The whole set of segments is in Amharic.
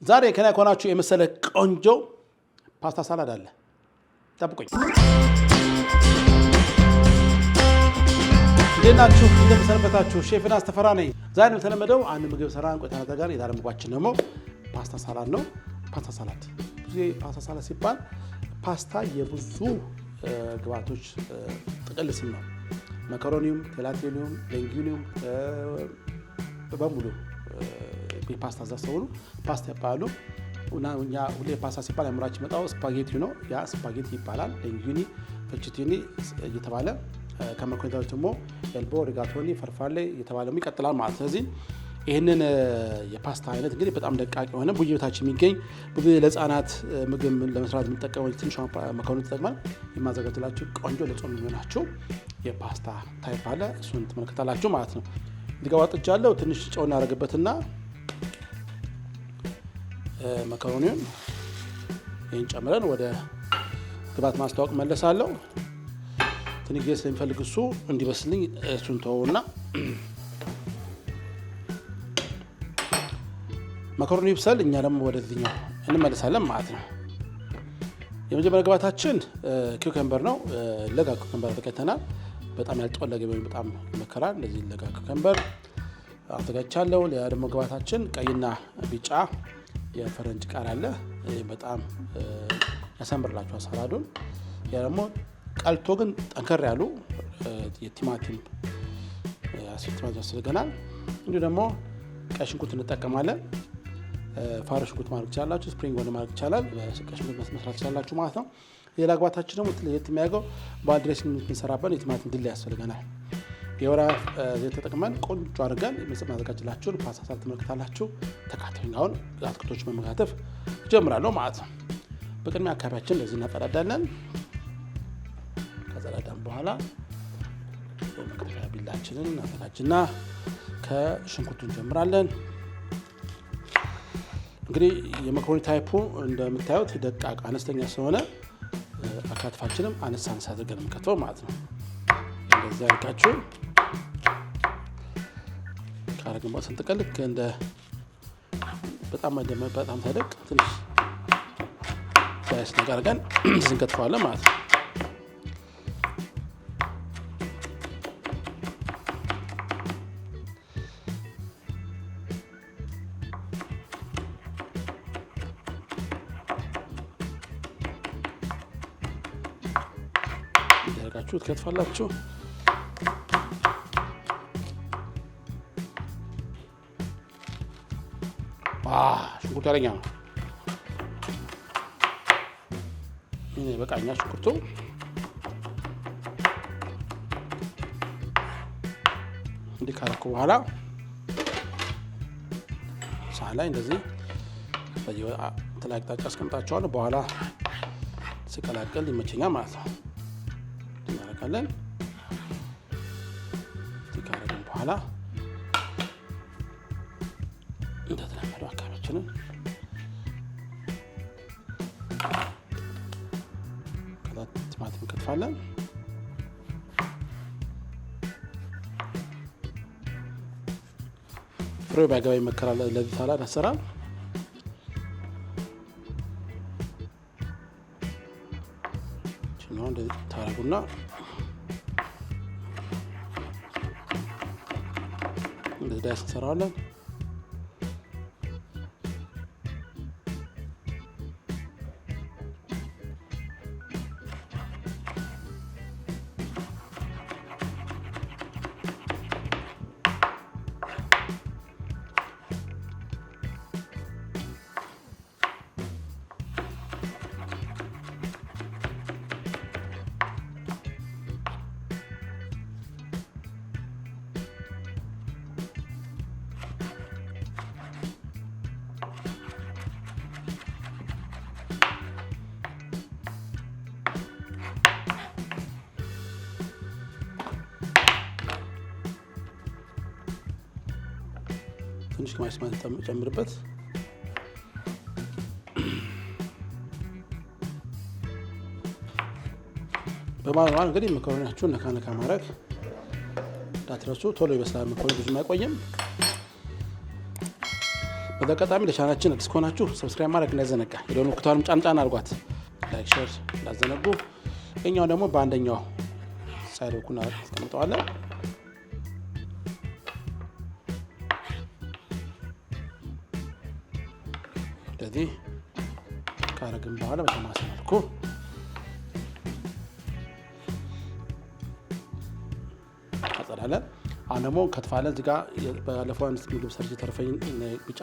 ዛሬ ከና ኮናችሁ የመሰለ ቆንጆ ፓስታ ሳላድ አለ። ጠብቁኝ። እንደናችሁ እንደምሰነበታችሁ ሼፍና አስተፈራ ነኝ። ዛሬ የተለመደው አንድ ምግብ ሰራን ቆይታ ጋር የዛሬ ምግባችን ደግሞ ፓስታ ሳላድ ነው። ፓስታ ሳላድ ብዙ ፓስታ ሳላድ ሲባል ፓስታ የብዙ ግብአቶች ጥቅል ስም ነው። ማካሮኒውም፣ ቴላቴሊውም፣ ሌንጊኒውም በሙሉ ፓስታ ዘሰውሉ ፓስታ ይባላሉ። እና እኛ ሁሌ ፓስታ ሲባል አምራች መጣው ስፓጌቲ ነው። ያ ስፓጌቲ ይባላል። ሌንጊኒ፣ ፈቺቲኒ እየተባለ ከመኮንታዎች ደግሞ ኤልቦ፣ ሪጋቶኒ፣ ፈርፋሌ እየተባለ ይቀጥላል ማለት። ስለዚህ ይህንን የፓስታ አይነት እንግዲህ በጣም ደቃቅ የሆነ በየቤታችን የሚገኝ ብዙ ለህፃናት ምግብ ለመስራት የምንጠቀመው ትንሽ መኮረኒ ተጠቅመን የማዘጋጅላችሁ ቆንጆ ለጾም የሚሆናችሁ የፓስታ ታይፕ አለ። እሱን ትመለከታላችሁ ማለት ነው። እንዲጋዋጥቻለሁ ትንሽ ጨው እናደርግበትና መኮረኒውን ይህን ጨምረን ወደ ግብአት ማስተዋወቅ መለሳለሁ። ትንሽ ጊዜ ስለሚፈልግ እሱ እንዲበስልኝ እሱን ተወውና መኮረኒ ይብሰል፣ እኛ ደግሞ ወደዚህኛው እንመለሳለን ማለት ነው። የመጀመሪያ ግብአታችን ኩከምበር ነው። ለጋ ኩከምበር ተቀተናል። በጣም ያልጠወለገ ወይም በጣም ይመከራል። እንደዚህ ለጋ ኩከምበር አዘጋጅቻለሁ። ሌላ ደግሞ ግብአታችን ቀይና ቢጫ የፈረንጅ ቃሪያ አለ። በጣም ያሳምርላችኋል ሳላዱን። ያ ደግሞ ቀልቶ ግን ጠንከር ያሉ የቲማቲም ያስፈልገናል። እንዲሁ ደግሞ ቀይ ሽንኩርት እንጠቀማለን። ፋሮ ሽንኩርት ማድረግ ይችላላችሁ፣ ስፕሪንግ ኦኒየን ማድረግ ይቻላል። በቀይ ሽንኩርት መስራት ይችላላችሁ ማለት ነው። ሌላ ግብአታችን ደግሞ ለየት የሚያደርገው ባልድሬሲንግ የምንሰራበት የቲማቲም ድል ያስፈልገናል። የወይራ ዘይት ተጠቅመን ቆንጆ አድርገን የምናዘጋጅላችሁን ፓስታ ሳላድ ትመለከታላችሁ። ተካተሉኝ። አሁን አትክልቶች መመጋተፍ ይጀምራለሁ ማለት ነው። በቅድሚያ አካባቢያችን እንደዚህ እናጸዳዳለን። ከጸዳዳን በኋላ የመክተፊያ ቢላችንን እናዘጋጅና ከሽንኩርቱ እንጀምራለን። እንግዲህ የመኮረኒ ታይፑ እንደምታዩት ደቃቅ አነስተኛ ስለሆነ አካትፋችንም አነሳ አድርገን የምንከተው ማለት ነው። እንደዚህ አድርጋችሁ ካረግን በኋላ ስንጥቀል እንደ በጣም ተደቅ ትንሽ ሳይስ ነገር አድርገን ስንከትፈዋለን ማለት ነው። ያደርጋችሁ ትከትፋላችሁ። ሽንኩርቱ ያለኛ ነው። ይሄ በቃኛ ሽንኩርቱ እንዲህ ካረኩ በኋላ ሳህን ላይ እንደዚህ በየተለያየ አቅጣጫ አስቀምጣቸዋለሁ። በኋላ ስቀላቅል ይመቸኛል ማለት ነው። እናደርጋለን። ካረግን በኋላ እንደተለመደው አካባቢያችንን ቲማቲም እንከትፋለን። ፍሬው ባይገባ ይመከራል ለዚህ ሳላድ አሰራር። ችኛው እንደዚህ ታረጉና እንደዚህ ዳይስ እንሰራዋለን። ትንሽ ከማስማት ጨምርበት። በማለት እንግዲህ መኮረኒያችሁን ነካ ነካ ማድረግ እንዳትረሱ። ቶሎ ይበስላል መኮረኒ ብዙም አይቆይም። በተቀጣሚ ለቻናላችን አዲስ ከሆናችሁ ሰብስክራይብ ማድረግ እንዳይዘነጋ፣ የደወል ምልክቷንም ጫን አድርጓት። ላይክ ሼር እንዳዘነጉ። እኛው ደግሞ በአንደኛው ሳይድ በኩል አስቀምጠዋለን። ስለዚህ ካረግን በኋላ በተማሳይ መልኩ አጸዳለን። አሁን ደግሞ ከትፋለን። እዚህ ጋር ባለፈው ምግብ ሰርቼ ተርፈኝ ቢጫ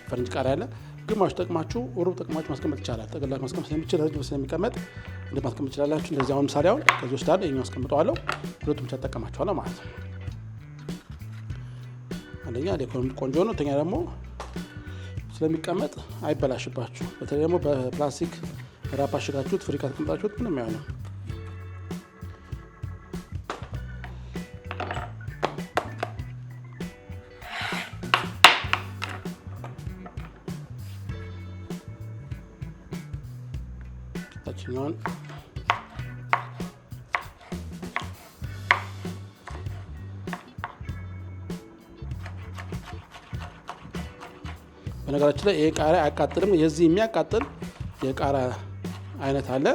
ፈረንጅ ቃሪያ አለ። ግማሽ ጠቅማችሁ ሩብ ጠቅማችሁ ማስቀመጥ ይቻላል። ጠቅላላ ማስቀመጥ ስለሚችል ረጅም ስለሚቀመጥ እንደ ማስቀመጥ ይችላላችሁ። እንደዚህ አሁን ምሳሌ አሁን ከዚህ ውስጥ አለ የኛው አስቀምጠዋለሁ። ሁለቱም ብቻ ተጠቀማችኋለሁ ማለት ነው። አንደኛ ለኢኮኖሚ ቆንጆ ነው። ሁለተኛ ደግሞ ስለሚቀመጥ አይበላሽባችሁ። በተለይ ደግሞ በፕላስቲክ ራፕ አሽጋችሁት ፍሪ ካስቀምጣችሁት ምንም አይሆንም። ታችኛውን በነገራችን ላይ ይሄ ቃሪያ አያቃጥልም። የዚህ የሚያቃጥል የቃሪያ አይነት አለ።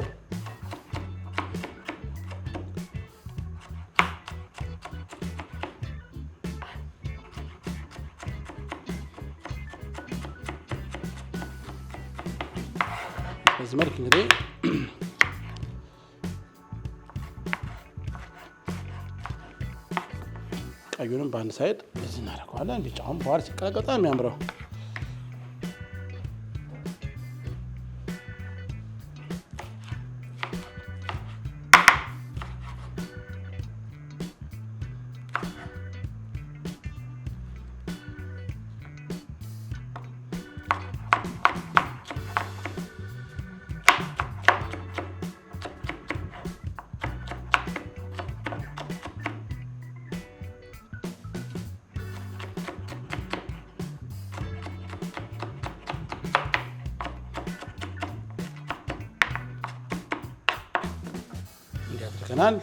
በዚህ መልክ እንግዲህ ቀዩንም በአንድ ሳይድ እዚህ እናደርገዋለን። ቢጫውን በኋላ ሲቀላቀል በጣም የሚያምረው ያደርገናል።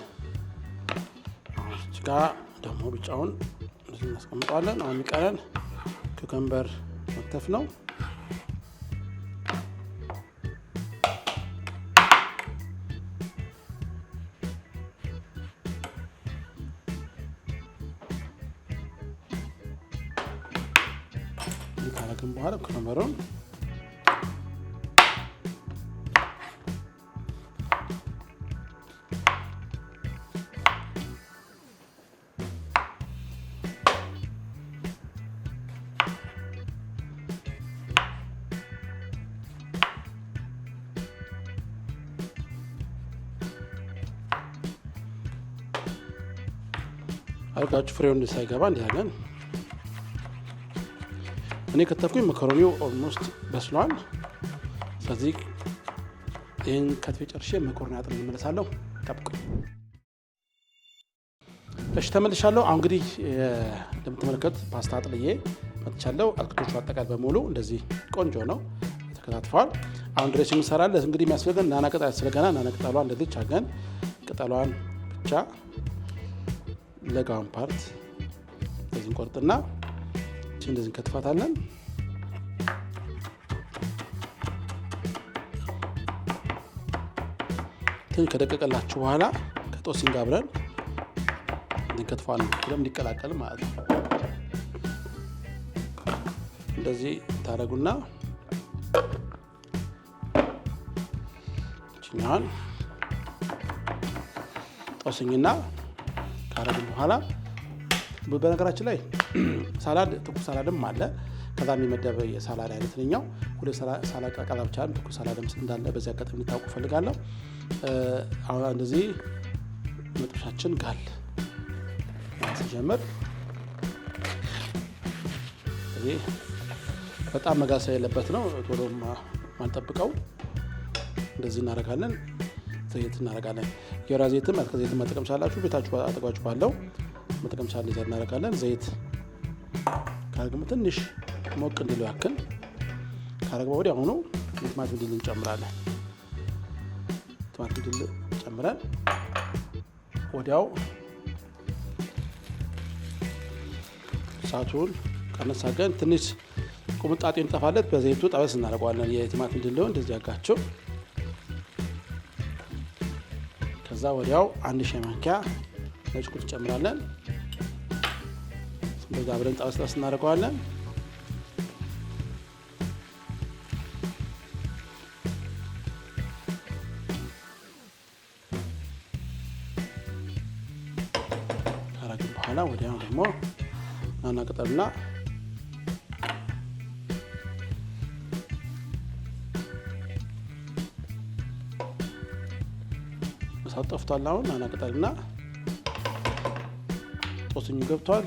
እዚህ ጋር ደግሞ ቢጫውን እንደዚህ እናስቀምጠዋለን። አሁን የሚቀረን ኩከምበር መክተፍ ነው። ይህ ካረግን በኋላ ኩከምበሩን አርጋችሁ ፍሬውን ሳይገባ እንዲያገን እኔ ከተፍኩኝ መኮረኒው ኦልሞስት በስሏል። ስለዚህ ይህን ከትፌ ጨርሼ መኮረኒ አጥር እንመለሳለሁ። ጠብቁኝ። እሺ ተመልሻለሁ። አሁን እንግዲህ እንደምትመለከቱት ፓስታ አጥልዬ መጥቻለሁ። አትክልቶቹ አጠቃላይ በሙሉ እንደዚህ ቆንጆ ነው ተከታትፈዋል። አሁን ድሬሲንግ እንሰራለን። እንግዲህ የሚያስፈልገን ናና ቅጠል ያስፈልገናል። ናና ቅጠሏን እንደዚህ ቻገን ቅጠሏን ብቻ ለጋውን ፓርት እንደዚህ እንቆርጥና እንደዚህ እንከትፋታለን። ትንሽ ከደቀቀላችሁ በኋላ ከጦስኝ ጋር አብረን እንከትፋለን። ሁሉም እንዲቀላቀል ማለት ነው። እንደዚህ ታረጉና ችኛን ጦስኝና ካረግን በኋላ በነገራችን ላይ ሳላድ ትኩስ ሳላድም አለ። ከዛ የሚመደብ የሳላድ አይነት ነኛው ሁሌ ሳላድ ቀቀላ ብቻ ትኩስ ሳላድም እንዳለ በዚህ አጋጣሚ እንድታውቁ ፈልጋለሁ። አሁን እንደዚህ መጥበሻችን ጋል ሲጀምር እዚህ በጣም መጋሳ የለበት ነው። ቶሎ ማንጠብቀው እንደዚህ እናደርጋለን። ዘይት እናደርጋለን። የወይራ ዘይትም አትክልት ዘይት መጠቀም ቻላችሁ። ቤታችሁ አጠገባችሁ ባለው መጠቀም ቻለ ዘይት እናደርጋለን። ዘይት ካረግን ትንሽ ሞቅ እንዲለው ያክል ካረግን ወዲያ ሆኖ ቲማቲም ድል እንጨምራለን። ቲማቲም ድል ጨምረን ወዲያው እሳቱን ቀነስ አድርገን ትንሽ ቁምጣጤው እንጠፋለት በዘይቱ ጠበስ እናደርገዋለን። የቲማቲም ድልውን እንደዚህ አጋቸው። ከዛ ወዲያው 1 ሻይ ማንኪያ ነጭ ሽንኩርት እንጨምራለን። እንደዛ አብረን ጠበስ እናደርገዋለን። ካረግን በኋላ ወዲያው ደግሞ ናና ቅጠልና እሳት ጠፍቷል። አሁን ናና ቅጠልና ጦስኙ ገብቷል።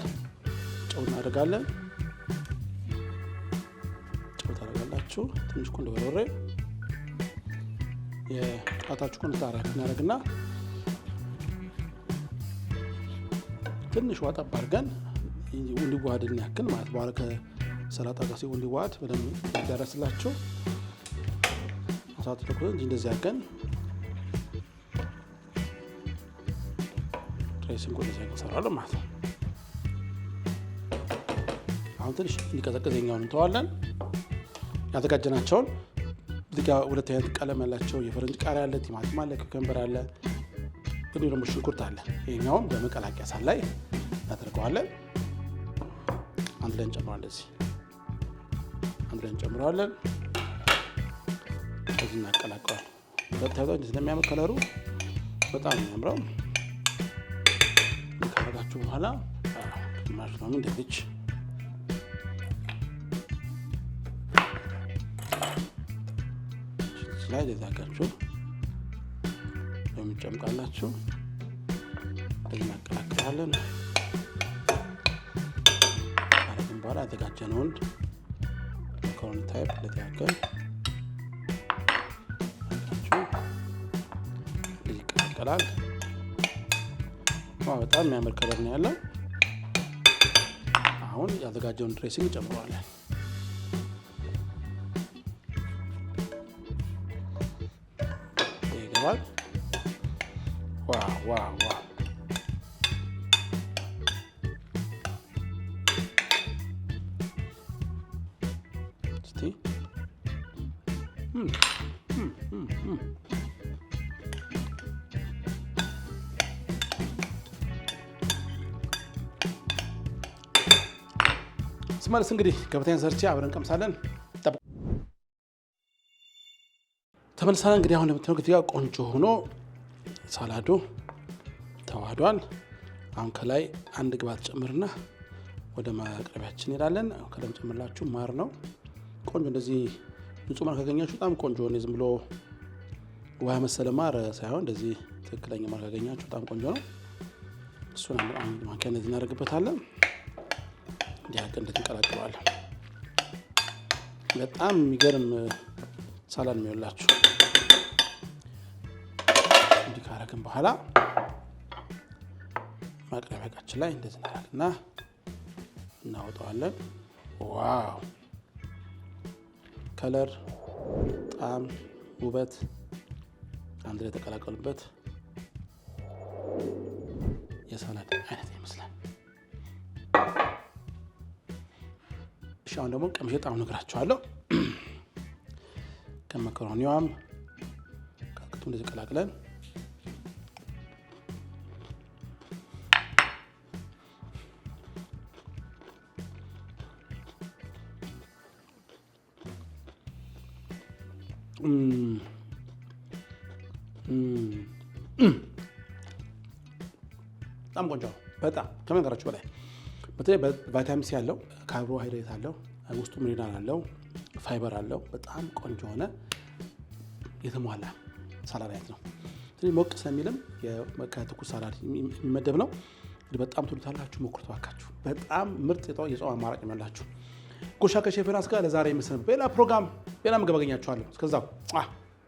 ጨው እናደርጋለን። ጨው ታደርጋላችሁ። ትንሽ ቁንዶ በርበሬ የጣታችሁ ቁንዶ እናደርግና ትንሽ ውሃ ጠብ አድርገን እንዲዋሃድልን ያክል ማለት በኋላ ከሰላጣ ጋር ሲሆን እንዲዋሃድ በደንብ ያዳረስላችሁ እሳት ተቆጥ እንጂ እንደዚህ አድርገን ድሬሲንግ እንደዚህ እንሰራለን ማለት ነው። አሁን ትንሽ እንዲቀዘቅዘኛውን እንተዋለን። ያዘጋጀናቸውን እዚህ ጋር ሁለት አይነት ቀለም ያላቸው የፈረንጅ ቃሪያ አለ፣ ቲማቲም አለ፣ ኩከምበር አለ፣ እንዲሁም ደግሞ ሽንኩርት አለ። ይሄኛውም በመቀላቀያ ሳህን ላይ እናደርገዋለን። አንድ ላይ እንጨምራለን። እዚህ አንድ ላይ እንጨምራለን። እዚህ እናቀላቀዋለን። በታይቶ እንደዚህ ስለሚያምር ከለሩ በጣም የሚያምረው ካረጋችሁ በኋላ ግማሽ ነው እንደዚህ ላይ ለዛጋችሁ በሚጨምቃላችሁ እናቀላቅላለን። አረግን በኋላ ያዘጋጀነውን መኮረኒ ታይፕ ለተያገል አድርጋችሁ እንደዚህ ይቀላቀላል። በጣም የሚያምር ከለር ነው ያለው። አሁን ያዘጋጀውን ድሬሲንግ እንጨምረዋለን። ይገባል። ዋው ዋው ዋው! እስቲ ስመለስ እንግዲህ ገበታዬን ሰርቼ አብረን ቀምሳለን። ተመልሰናል። እንግዲህ አሁን እንደምታዩት ጋር ቆንጆ ሆኖ ሳላዶ ተዋህዷል። አሁን ከላይ አንድ ግብአት ጨምርና ወደ ማቅረቢያችን እንሄዳለን። ከለም ጨምርላችሁ ማር ነው። ቆንጆ እንደዚህ ንጹህ ማር ካገኛችሁ በጣም ቆንጆ ነው። ዝም ብሎ ውሃ መሰለ ማር ሳይሆን እንደዚህ ትክክለኛ ማር ካገኛችሁ በጣም ቆንጆ ነው። እሱን አንድ ማንኪያ እንደዚህ እናደርግበታለን። እንዲያቀ እንደዚህ እንቀላቅለዋለን። በጣም የሚገርም ሳላድ ነው የሚሆንላችሁ። እንዲህ ካረግን በኋላ ማቅረቢያ ዕቃችን ላይ እንደዚህ እናደርግና እናወጣዋለን። ዋው! ከለር፣ ጣዕም፣ ውበት አንድ ላይ ተቀላቀሉበት የሳላድ አይነት ይመስላል። እሺ አሁን ደግሞ ቀምሼ ጣዕሙን እነግራችኋለሁ። ከመኮረኒዋም ከቅጡ እንደዚህ ቀላቅለን በጣም ቆንጆ ነው። በጣም ከመንገራችሁ በላይ በተለይ ቫይታሚን ሲ ያለው ካርቦሃይድሬት አለው፣ ውስጡ ሚነራል አለው፣ ፋይበር አለው። በጣም ቆንጆ ሆነ የተሟላ ሳላድ አይነት ነው። ስለዚህ ሞቅ ስለሚልም ከትኩስ ሳላድ የሚመደብ ነው። በጣም ትሉታላችሁ፣ ሞክሩት እባካችሁ። በጣም ምርጥ የጾም አማራጭ ያላችሁ ጉርሻ ከሼፍ ዮናስ ጋር ለዛሬ የምሰናበተው በሌላ ፕሮግራም በሌላ ምግብ አገኛችኋለሁ። እስከዛው